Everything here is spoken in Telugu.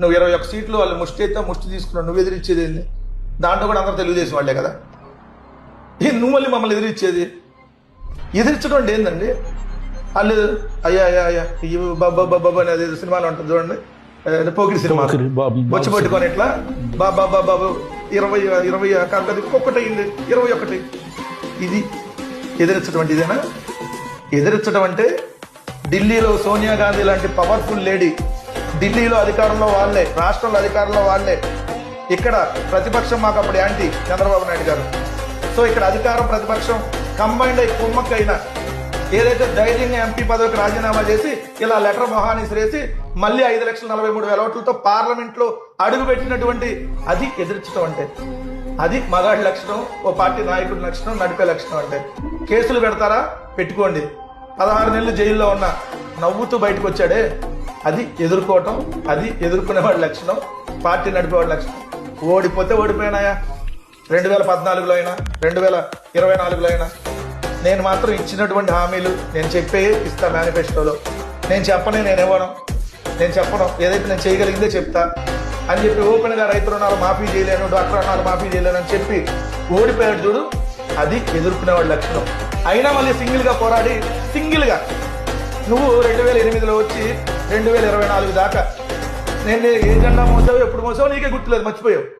నువ్వు 21 సీట్లు వాళ్ళు ముష్టి అయితే ముష్టి తీసుకున్నావు, నువ్వు ఎదిరించేది ఏంది? దాంట్లో కూడా అందరూ తెలుగుదేశం వాళ్ళే కదా. నువ్వు మళ్ళీ మమ్మల్ని ఎదిరించడం అంటే ఏందండి? వాళ్ళు అయ్యా అయ్యా అయ్యా బాబా బాబా అనేది సినిమాలో ఉంటుంది చూడండి, పోకిడి సినిమా వచ్చి పట్టుకొని ఇట్లా బాబా బాబు 20 కాదు ఇంకొకటి అయింది 21. ఇది ఎదిరించడం అంటే ఇదేనా? ఎదిరించడం అంటే ఢిల్లీలో సోనియా గాంధీ లాంటి పవర్ఫుల్ లేడీ, ఢిల్లీలో అధికారంలో వాళ్ళే, రాష్ట్రంలో అధికారంలో వాళ్ళే, ఇక్కడ ప్రతిపక్షం మాకు అప్పుడు యాంటీ చంద్రబాబు నాయుడు గారు. సో ఇక్కడ అధికారం ప్రతిపక్షం కంబైండ్ అయి కుమ్మక్కైనా ఏదైతే ధైర్యంగా ఎంపీ పదవికి రాజీనామా చేసి ఇలా లెటర్ మొహానిసిరేసి మళ్ళీ 5,43,000 ఓట్లతో పార్లమెంట్ లో అడుగు పెట్టినటువంటి అది ఎదిరించడం అంటే, అది మగాడి లక్షణం, ఓ పార్టీ నాయకుడి లక్షణం, నడిపే లక్షణం అంటే. కేసులు పెడతారా? పెట్టుకోండి. 16 నెలలు జైల్లో ఉన్న నవ్వుతూ బయటకు వచ్చాడే, అది ఎదుర్కోవటం, అది ఎదుర్కొనేవాడి లక్షణం, పార్టీ నడిపేవాడి లక్షణం. ఓడిపోతే ఓడిపోయినాయా, 2014లో అయినా 2024లో అయినా. నేను మాత్రం ఇచ్చినటువంటి హామీలు నేను చెప్పే ఇస్తా మేనిఫెస్టోలో. నేను చెప్పను, ఏదైతే నేను చేయగలిగిందే చెప్తా అని చెప్పి ఓపెన్ గా రైతు రుణాలు మాఫీ చేయలేను, డాక్టర్ రుణాలు మాఫీ చేయలేను అని చెప్పి ఓడిపోయాడు చూడు, అది ఎదుర్కొనేవాడి లక్షణం. అయినా మళ్ళీ సింగిల్ గా పోరాడి నువ్వు 2008లో వచ్చి 2024 దాకా నేను ఏ జెండా మోసావు, ఎప్పుడు మోసావు నీకే గుర్తులేదు, మర్చిపోయావు.